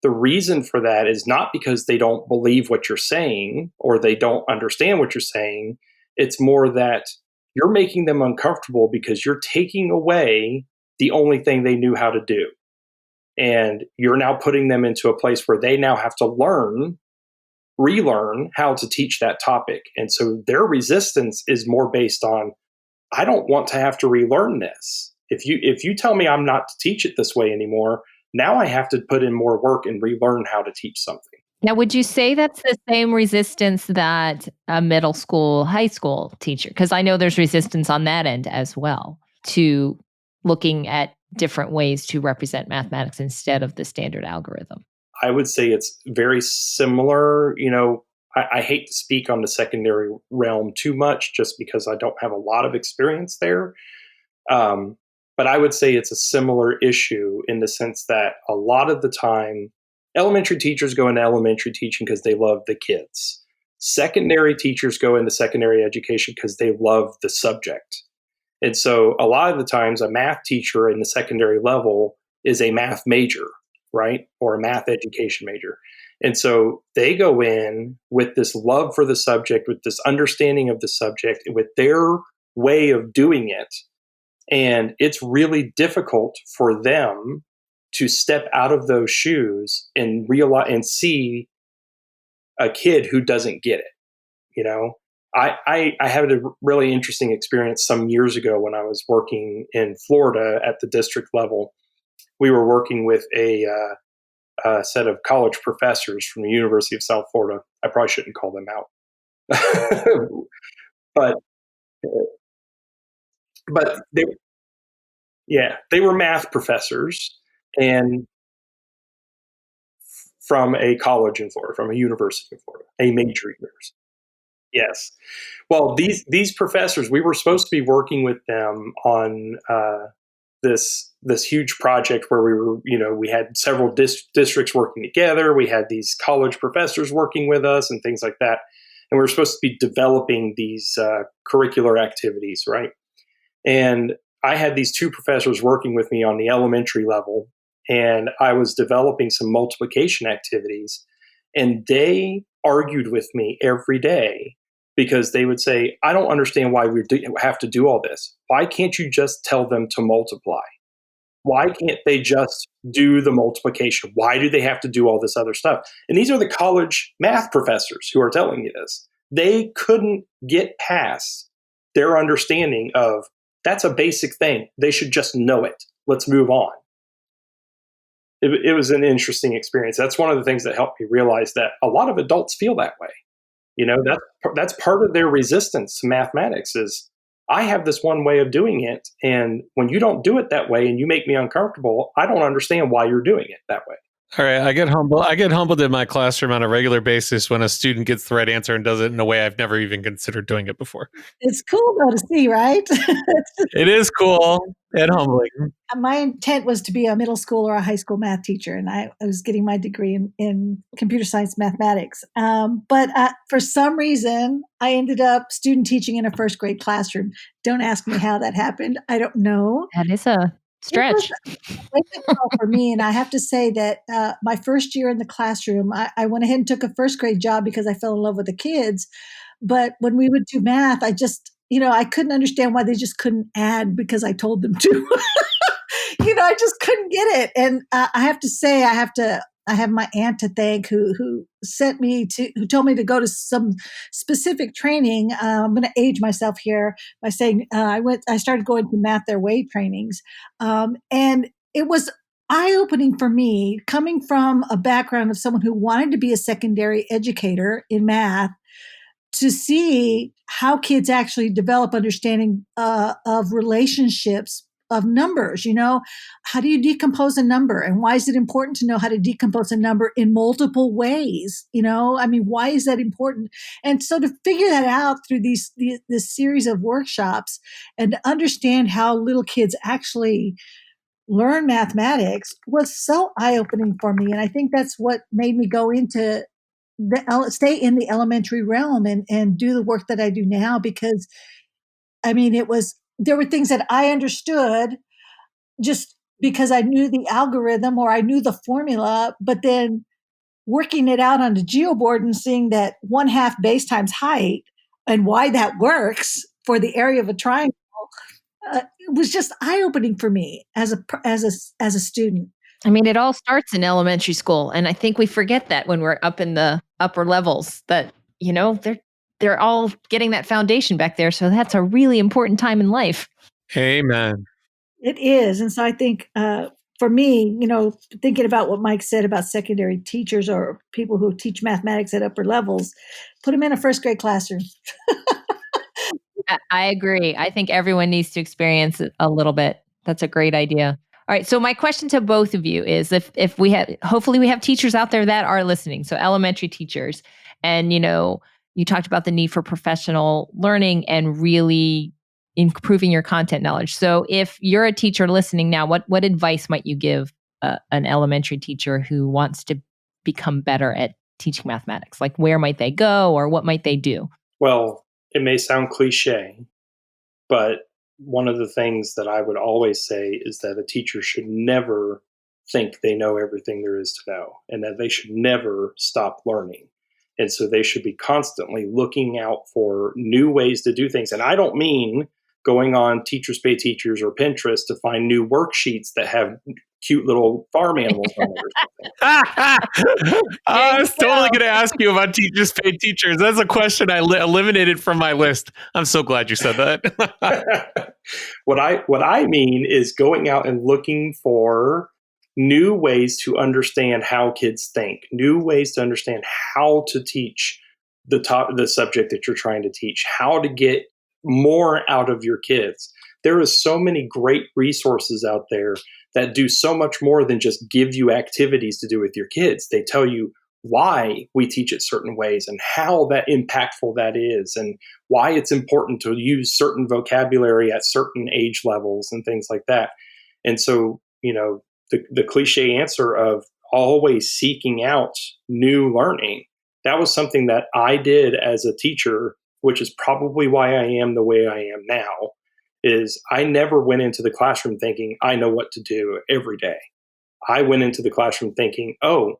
the reason for that is not because they don't believe what you're saying or they don't understand what you're saying. It's more that you're making them uncomfortable because you're taking away the only thing they knew how to do. And you're now putting them into a place where they now have to relearn how to teach that topic. And so their resistance is more based on, I don't want to have to relearn this. If you tell me I'm not to teach it this way anymore, now I have to put in more work and relearn how to teach something. Now, would you say that's the same resistance that a middle school, high school teacher? Because I know there's resistance on that end as well to looking at different ways to represent mathematics instead of the standard algorithm. I would say it's very similar. I hate to speak on the secondary realm too much just because I don't have a lot of experience there. But I would say it's a similar issue in the sense that a lot of the time, elementary teachers go into elementary teaching because they love the kids. Secondary teachers go into secondary education because they love the subject. And so a lot of the times a math teacher in the secondary level is a math major, right? Or a math education major. And so they go in with this love for the subject, with this understanding of the subject, with their way of doing it. And it's really difficult for them to step out of those shoes and realize and see a kid who doesn't get it. I had a really interesting experience some years ago when I was working in Florida at the district level. We were working with a set of college professors from the University of South Florida. I probably shouldn't call them out, but they were math professors and from a college in Florida, from a university in Florida, a major university. Yes. Well, these professors, we were supposed to be working with them on this huge project where we had several districts working together. We had these college professors working with us and things like that. And we were supposed to be developing these curricular activities, right? And I had these two professors working with me on the elementary level, and I was developing some multiplication activities, and they argued with me every day because they would say, I don't understand why we have to do all this. Why can't you just tell them to multiply? Why can't they just do the multiplication? Why do they have to do all this other stuff? And these are the college math professors who are telling me this. They couldn't get past their understanding of, that's a basic thing. They should just know it. Let's move on. It was an interesting experience. That's one of the things that helped me realize that a lot of adults feel that way. That's part of their resistance to mathematics is, I have this one way of doing it, and when you don't do it that way and you make me uncomfortable, I don't understand why you're doing it that way. All right, I get humbled in my classroom on a regular basis when a student gets the right answer and does it in a way I've never even considered doing it before. It's cool though to see, right? It is cool and humbling. My intent was to be a middle school or a high school math teacher, and I was getting my degree in computer science mathematics. But for some reason, I ended up student teaching in a first grade classroom. Don't ask me how that happened. I don't know. That is a stretch. Wake-up call for me, and I have to say that my first year in the classroom, I went ahead and took a first grade job because I fell in love with the kids. But when we would do math, I just, I couldn't understand why they just couldn't add because I told them to. I just couldn't get it. And I have to say, I have my aunt to thank who who told me to go to some specific training. I'm going to age myself here by saying I started going to Math Their Way trainings. And it was eye-opening for me coming from a background of someone who wanted to be a secondary educator in math to see how kids actually develop understanding of relationships of numbers. How do you decompose a number, and why is it important to know how to decompose a number in multiple ways? Why is that important? And so to figure that out through this series of workshops and to understand how little kids actually learn mathematics was so eye-opening for me. And I think that's what made me go into stay in the elementary realm and do the work that I do now, because there were things that I understood just because I knew the algorithm or I knew the formula, but then working it out on the geoboard and seeing that 1/2 base times height and why that works for the area of a triangle, it was just eye-opening for me as a student. It all starts in elementary school. And I think we forget that when we're up in the upper levels that, they're all getting that foundation back there. So that's a really important time in life. Amen. It is. And so I think for me, thinking about what Mike said about secondary teachers or people who teach mathematics at upper levels, put them in a first grade classroom. I agree. I think everyone needs to experience it a little bit. That's a great idea. All right. So my question to both of you is if we have, hopefully we have teachers out there that are listening. So elementary teachers, and, you talked about the need for professional learning and really improving your content knowledge. So if you're a teacher listening now, what advice might you give an elementary teacher who wants to become better at teaching mathematics? Like, where might they go, or what might they do? Well, it may sound cliche, but one of the things that I would always say is that a teacher should never think they know everything there is to know, and that they should never stop learning. And so they should be constantly looking out for new ways to do things. And I don't mean going on Teachers Pay Teachers or Pinterest to find new worksheets that have cute little farm animals on it or something. I was totally going to ask you about Teachers Pay Teachers. That's a question I eliminated from my list. I'm so glad you said that. What I mean is going out and looking for new ways to understand how kids think, new ways to understand how to teach the subject that you're trying to teach, how to get more out of your kids. There is so many great resources out there that do so much more than just give you activities to do with your kids. They tell you why we teach it certain ways and how that impactful that is, and why it's important to use certain vocabulary at certain age levels and things like that. And so, the cliche answer of always seeking out new learning, that was something that I did as a teacher, which is probably why I am the way I am now, is I never went into the classroom thinking I know what to do every day. I went into the classroom thinking, oh,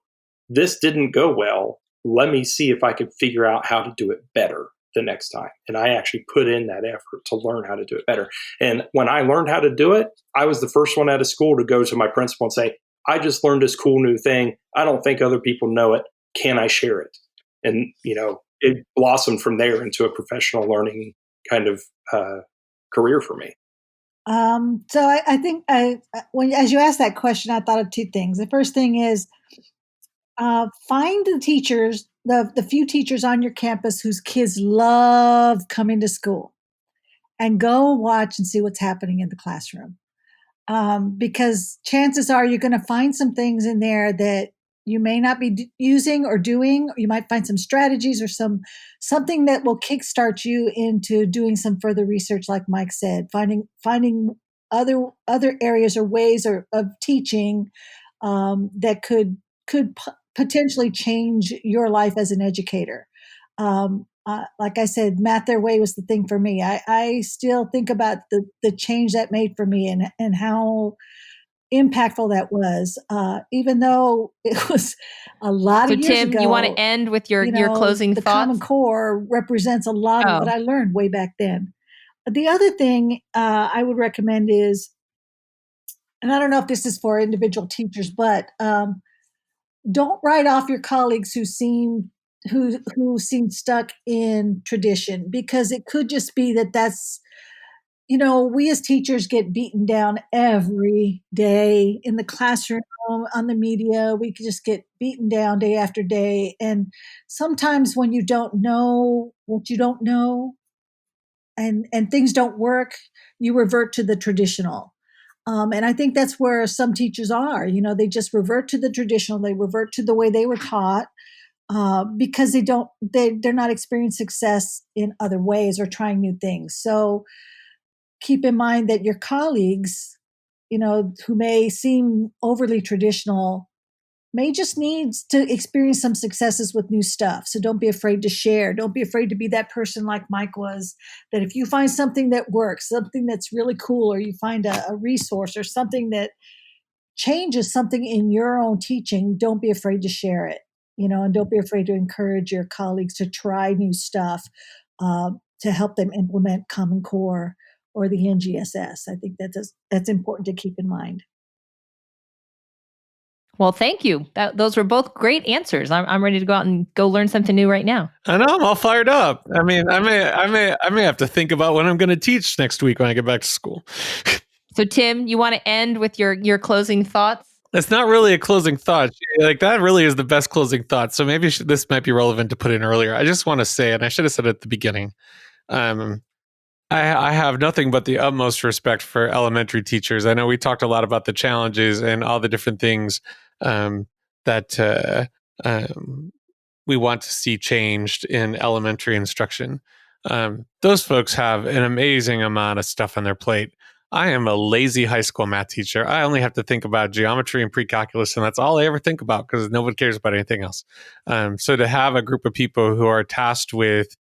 this didn't go well. Let me see if I can figure out how to do it better the next time. And I actually put in that effort to learn how to do it better. And when I learned how to do it, I was the first one out of school to go to my principal and say, I just learned this cool new thing. I don't think other people know it. Can I share it? And, it blossomed from there into a professional learning kind of career for me. So I think as you asked that question, I thought of two things. The first thing is find the teachers, the few teachers on your campus whose kids love coming to school, and go watch and see what's happening in the classroom. Because chances are you're going to find some things in there that you may not be using or doing, or you might find some strategies or something that will kickstart you into doing some further research, like Mike said, finding other areas or ways of teaching that could potentially change your life as an educator. like I said, Math Their Way was the thing for me. I still think about the change that made for me and how impactful that was, even though it was a lot So of years Tim, ago. you want to end with your closing the thoughts? Common Core represents a lot of what I learned way back then. The other thing I would recommend is, and I don't know if this is for individual teachers, but don't write off your colleagues who seem stuck in tradition, because it could just be that's, we as teachers get beaten down every day in the classroom, on the media. We could just get beaten down day after day. And sometimes when you don't know what you don't know, and things don't work, you revert to the traditional. And I think that's where some teachers are. They just revert to the traditional. They revert to the way they were taught, because they're not experiencing success in other ways or trying new things. So keep in mind that your colleagues, who may seem overly traditional, may just need to experience some successes with new stuff. So don't be afraid to share. Don't be afraid to be that person like Mike was, that if you find something that works, something that's really cool, or you find a resource or something that changes something in your own teaching, don't be afraid to share it, and don't be afraid to encourage your colleagues to try new stuff, to help them implement Common Core or the NGSS. I think that's important to keep in mind. Well, thank you. Those were both great answers. I'm ready to go out and go learn something new right now. I know, I'm all fired up. I mean, I may have to think about what I'm going to teach next week when I get back to school. So, Tim, you want to end with your closing thoughts? It's not really a closing thought. Like, that really is the best closing thought. So maybe this might be relevant to put in earlier. I just want to say, and I should have said it at the beginning, I have nothing but the utmost respect for elementary teachers. I know we talked a lot about the challenges and all the different things that we want to see changed in elementary instruction. Those folks have an amazing amount of stuff on their plate. I am a lazy high school math teacher. I only have to think about geometry and pre-calculus, and that's all I ever think about because nobody cares about anything else. So to have a group of people who are tasked with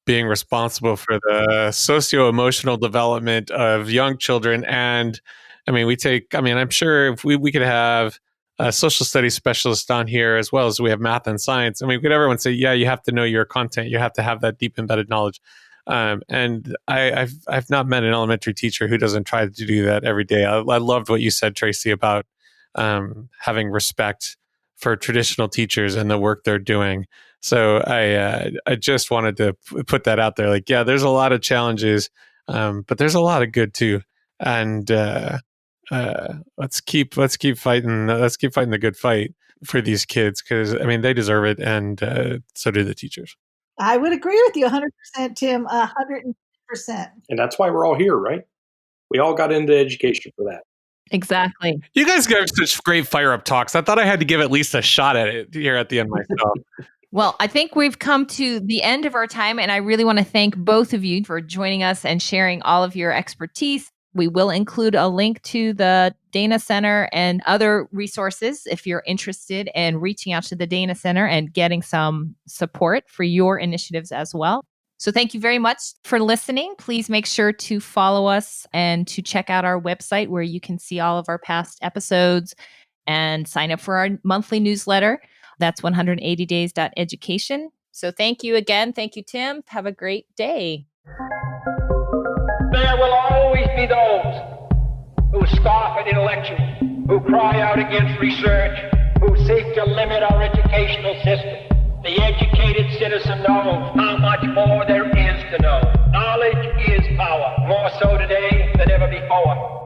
being responsible for the socio-emotional development of young children, and I'm sure if we could have a social studies specialist on here as well as we have math and science. I mean, we could everyone say, yeah, you have to know your content. You have to have that deep embedded knowledge. And I've not met an elementary teacher who doesn't try to do that every day. I loved what you said, Tracy, about having respect for traditional teachers and the work they're doing. So I just wanted to put that out there. Like, yeah, there's a lot of challenges, but there's a lot of good too. And let's keep fighting. Let's keep fighting the good fight for these kids, because they deserve it, and so do the teachers. I would agree with you 100%, Tim, 100%. And that's why we're all here, right? We all got into education for that. Exactly. You guys gave such great fire-up talks. I thought I had to give at least a shot at it here at the end myself. Well, I think we've come to the end of our time, and I really want to thank both of you for joining us and sharing all of your expertise. We will include a link to the Dana Center and other resources if you're interested in reaching out to the Dana Center and getting some support for your initiatives as well. So thank you very much for listening. Please make sure to follow us and to check out our website where you can see all of our past episodes and sign up for our monthly newsletter. That's 180days.education. So thank you again. Thank you, Tim. Have a great day. There will always be those who scoff at intellectuals, who cry out against research, who seek to limit our educational system. The educated citizen knows how much more there is to know. Knowledge is power, more so today than ever before.